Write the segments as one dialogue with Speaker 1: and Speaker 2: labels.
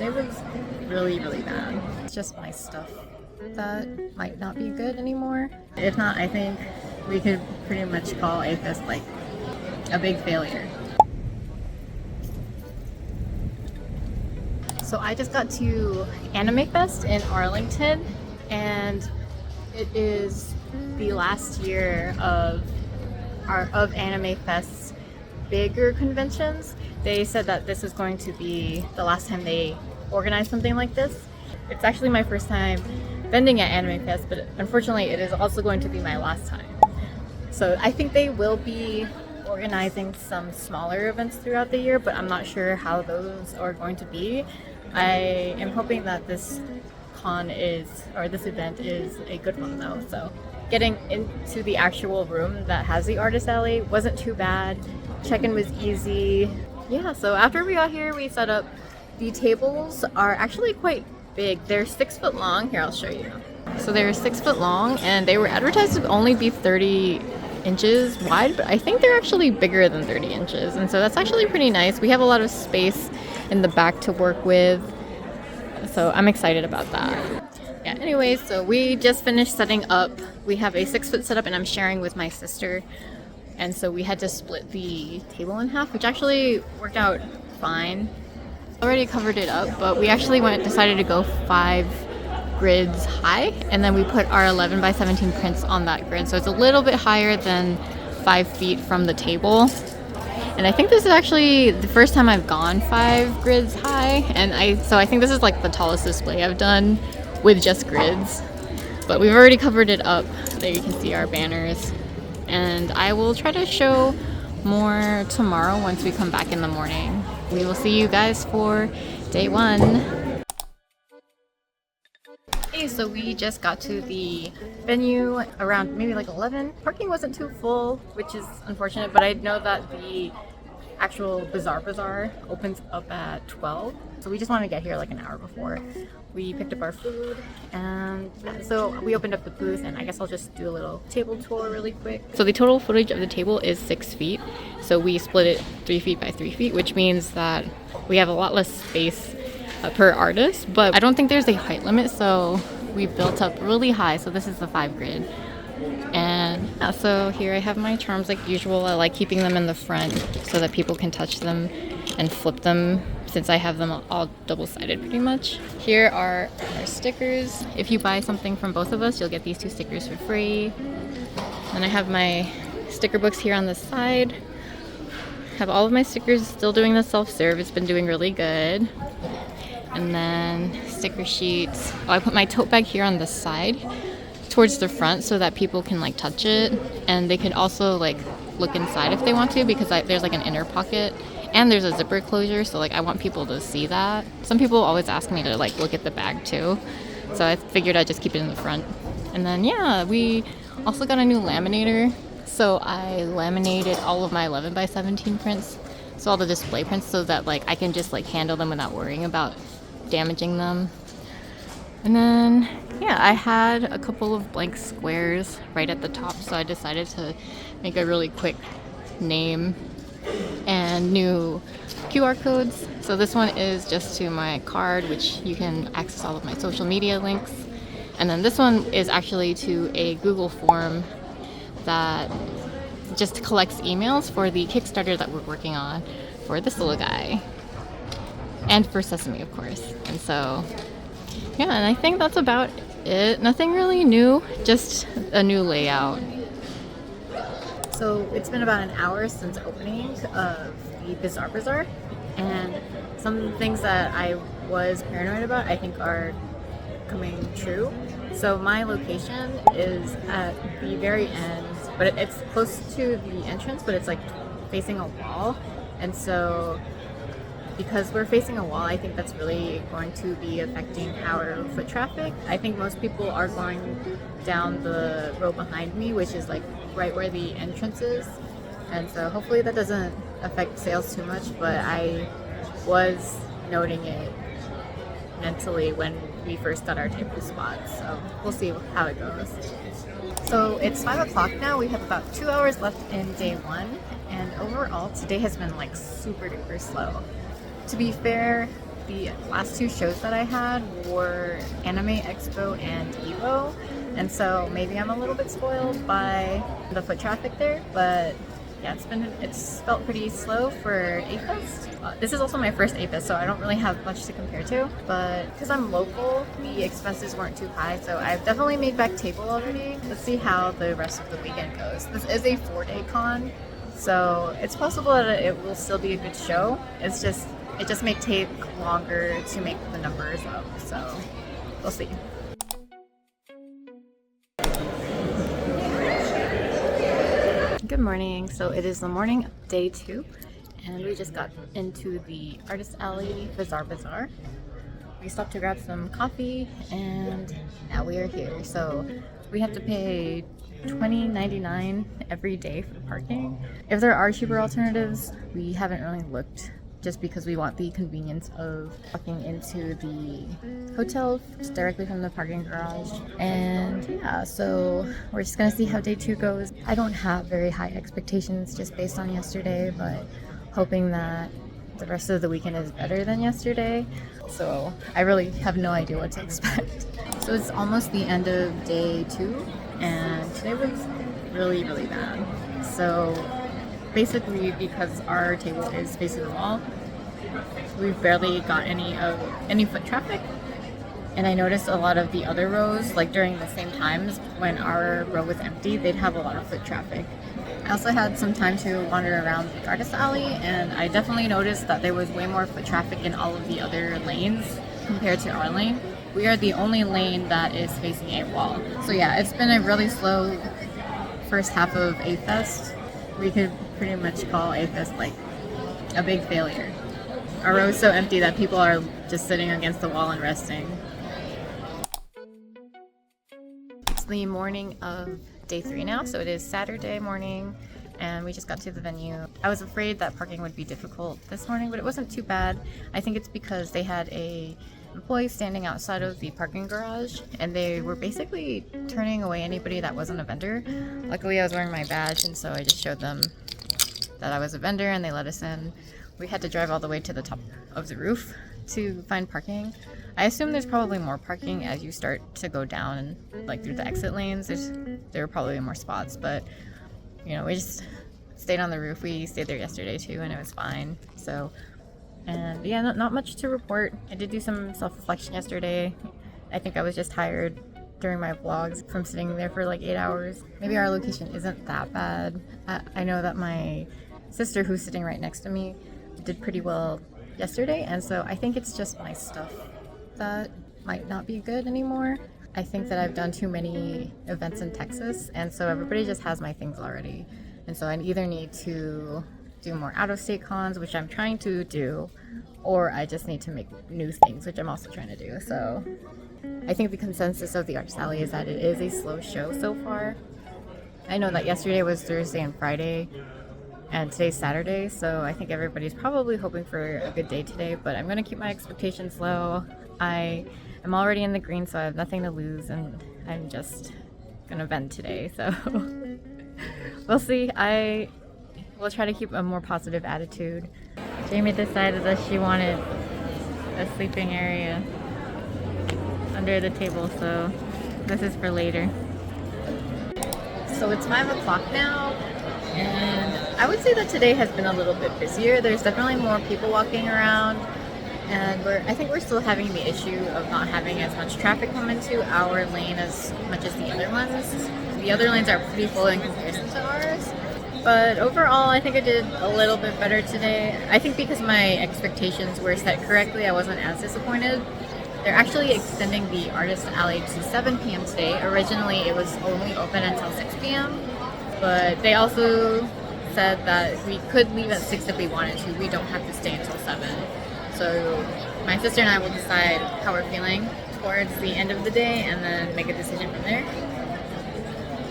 Speaker 1: It was really, really bad. It's just my stuff that might not be good anymore. If not, I think we could pretty much call AFest like a big failure. So I just got to Anime Fest in Arlington, and it is the last year of Anime Fest's bigger conventions. They said that this is going to be the last time they organize something like this. It's actually my first time vending at Anime Fest, but unfortunately it is also going to be my last time. So I think they will be organizing some smaller events throughout the year, but I'm not sure how those are going to be. I am hoping that this event is a good one though. So getting into the actual room that has the artist alley wasn't too bad. Check-in was easy. Yeah, so after we got here, we set up. The tables are actually quite big. They're 6 foot long. Here, I'll show you. So they're 6 foot long, and they were advertised to only be 30 inches wide, but I think they're actually bigger than 30 inches. And so that's actually pretty nice. We have a lot of space in the back to work with. So I'm excited about that. Yeah, anyways, so we just finished setting up. We have a 6 foot setup, and I'm sharing with my sister. And so we had to split the table in half, which actually worked out fine. Already covered it up, but we actually decided to go 5 grids high, and then we put our 11 by 17 prints on that grid. So it's a little bit higher than 5 feet from the table. And I think this is actually the first time I've gone 5 grids high, and so I think this is like the tallest display I've done with just grids. But we've already covered it up. There you can see our banners. And I will try to show more tomorrow once we come back in the morning. We will see you guys for day 1. Okay, so we just got to the venue around maybe like 11. Parking wasn't too full, which is unfortunate, but I know that the actual Bazaar opens up at 12. So we just wanted to get here like an hour before. We picked up our food, and so we opened up the booth, and I guess I'll just do a little table tour really quick. So the total footage of the table is 6 feet. So we split it 3 feet by 3 feet, which means that we have a lot less space per artist, but I don't think there's a height limit, so we built up really high. So this is the 5 grid. And yeah, so here I have my charms like usual. I like keeping them in the front so that people can touch them and flip them, since I have them all double-sided pretty much. Here are our stickers. If you buy something from both of us, you'll get these 2 stickers for free. And I have my sticker books here on the side. Have all of my stickers still doing the self-serve. It's been doing really good. And then sticker sheets. Oh, I put my tote bag here on the side towards the front so that people can like touch it, and they can also like look inside if they want to, because there's like an inner pocket and there's a zipper closure, so like I want people to see that. Some people always ask me to like look at the bag too, so I figured I'd just keep it in the front. And then yeah, we also got a new laminator, so I laminated all of my 11 by 17 prints, so all the display prints, so that like I can just like handle them without worrying about damaging them. And then yeah, I had a couple of blank squares right at the top, so I decided to make a really quick name and new QR codes. So this one is just to my card, which you can access all of my social media links. And then this one is actually to a Google form that just collects emails for the Kickstarter that we're working on for this little guy. And for Sesame, of course. And so yeah, and I think that's about it. Nothing really new, just a new layout. So it's been about an hour since opening of the Bazaar, and some things that I was paranoid about I think are coming true. So my location is at the very end, but it's close to the entrance, but it's like facing a wall. And so because we're facing a wall, I think that's really going to be affecting our foot traffic. I think most people are going down the road behind me, which is like right where the entrance is. And so hopefully that doesn't affect sales too much, but I was noting it mentally when we first got our table spots. So we'll see how it goes. So it's 5 o'clock now. We have about 2 hours left in day 1. And overall, today has been like super duper slow. To be fair, the last two shows that I had were Anime Expo and Evo, and so maybe I'm a little bit spoiled by the foot traffic there, but yeah, it's felt pretty slow for AFest. This is also my first AFest, so I don't really have much to compare to, but because I'm local, the expenses weren't too high, so I've definitely made back table already. Let's see how the rest of the weekend goes. This is a 4-day con, so it's possible that it will still be a good show. It just may take longer to make the numbers up, so we'll see. Good morning. So it is the morning of day 2, and we just got into the Artist Alley Bazaar. We stopped to grab some coffee, and now we are here. So we have to pay $20.99 every day for parking. If there are cheaper alternatives, we haven't really looked, just because we want the convenience of walking into the hotel directly from the parking garage. And yeah, so we're just gonna see how day 2 goes. I don't have very high expectations just based on yesterday, but hoping that the rest of the weekend is better than yesterday. So I really have no idea what to expect. So it's almost the end of day 2, and today was really, really bad. So basically, because our table is facing the wall, we've barely got any foot traffic. And I noticed a lot of the other rows, like during the same times when our row was empty, they'd have a lot of foot traffic. I also had some time to wander around the Artist Alley, and I definitely noticed that there was way more foot traffic in all of the other lanes compared to our lane. We are the only lane that is facing a wall. So yeah, it's been a really slow first half of AFest. We could pretty much call AFest like a big failure. Our row is so empty that people are just sitting against the wall and resting. It's the morning of day 3 now, so it is Saturday morning, and we just got to the venue. I was afraid that parking would be difficult this morning, but it wasn't too bad. I think it's because they had a employee standing outside of the parking garage, and they were basically turning away anybody that wasn't a vendor. Luckily, I was wearing my badge, and so I just showed them that I was a vendor, and they let us in. We had to drive all the way to the top of the roof to find parking. I assume there's probably more parking as you start to go down and like through the exit lanes. There are probably more spots, but you know, we just stayed on the roof. We stayed there yesterday too, and it was fine. So, and yeah, not much to report. I did do some self-reflection yesterday. I think I was just tired during my vlogs from sitting there for like 8 hours. Maybe our location isn't that bad. I know that my sister, who's sitting right next to me, did pretty well yesterday, and so I think it's just my stuff that might not be good anymore. I think that I've done too many events in Texas, and so everybody just has my things already, and so I either need to do more out-of-state cons, which I'm trying to do, or I just need to make new things, which I'm also trying to do. So I think the consensus of the Artist Alley is that it is a slow show so far. I know that yesterday was Thursday and Friday, and today's Saturday, so I think everybody's probably hoping for a good day today, but I'm going to keep my expectations low. I am already in the green, so I have nothing to lose, and I'm just going to vend today, so we'll see. I will try to keep a more positive attitude. Jamie decided that she wanted a sleeping area under the table, so this is for later. So it's 5 o'clock now, and I would say that today has been a little bit busier. There's definitely more people walking around, and I think we're still having the issue of not having as much traffic come into our lane as much as the other ones. The other lanes are pretty full in comparison to ours, but overall I think I did a little bit better today. I think because my expectations were set correctly, I wasn't as disappointed. They're actually extending the Artist Alley to 7 p.m. today. Originally it was only open until 6 p.m., but they also said that we could leave at 6 if we wanted to. We don't have to stay until 7. So my sister and I will decide how we're feeling towards the end of the day and then make a decision from there.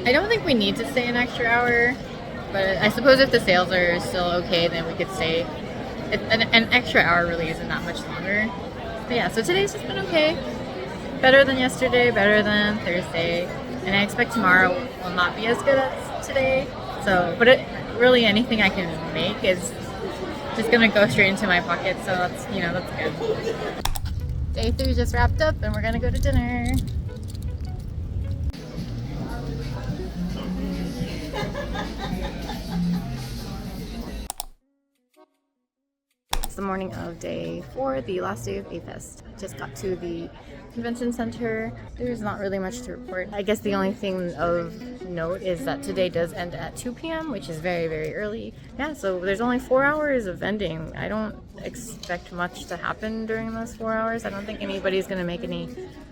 Speaker 1: I don't think we need to stay an extra hour, but I suppose if the sales are still okay, then we could stay. An extra hour really isn't that much longer. But yeah, so today's just been okay. Better than yesterday, better than Thursday. And I expect tomorrow will not be as good as today. So, but really anything I can make is just gonna go straight into my pocket, so that's, you know, that's good. Day 3 just wrapped up and we're gonna go to dinner. It's the morning of day 4, the last day of AFest. I just got to the convention center. There's not really much to report. I guess the only thing of note is that today does end at 2 p.m., which is very, very early. Yeah, so there's only 4 hours of vending. I don't expect much to happen during those 4 hours. I don't think anybody's gonna make any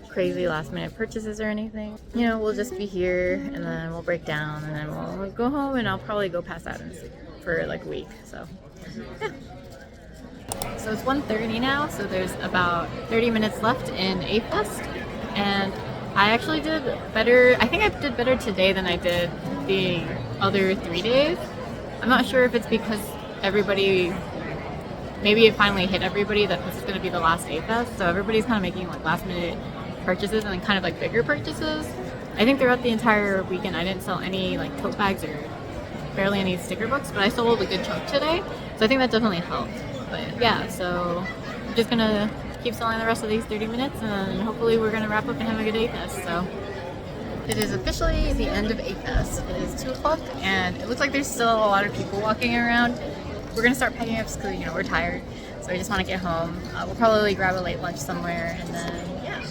Speaker 1: crazy last minute purchases or anything. You know, we'll just be here and then we'll break down and then we'll go home, and I'll probably go pass out and sleep for like a week. So yeah. So it's 1:30 now, so there's about 30 minutes left in AFest, and I actually did better. I think I did better today than I did the other 3 days. I'm not sure if it's because everybody, maybe it finally hit everybody that this is going to be the last AFest, so everybody's kind of making like last minute purchases and then kind of like bigger purchases. I think throughout the entire weekend I didn't sell any like tote bags or barely any sticker books, but I sold a good chunk today, so I think that definitely helped. But yeah, so I'm just gonna keep selling the rest of these 30 minutes and hopefully we're gonna wrap up and have a good AFest. So it is officially the end of AFest. It is 2 o'clock and it looks like there's still a lot of people walking around. We're gonna start packing up because, you know, we're tired, so I just want to get home. We'll probably grab a late lunch somewhere and then yeah.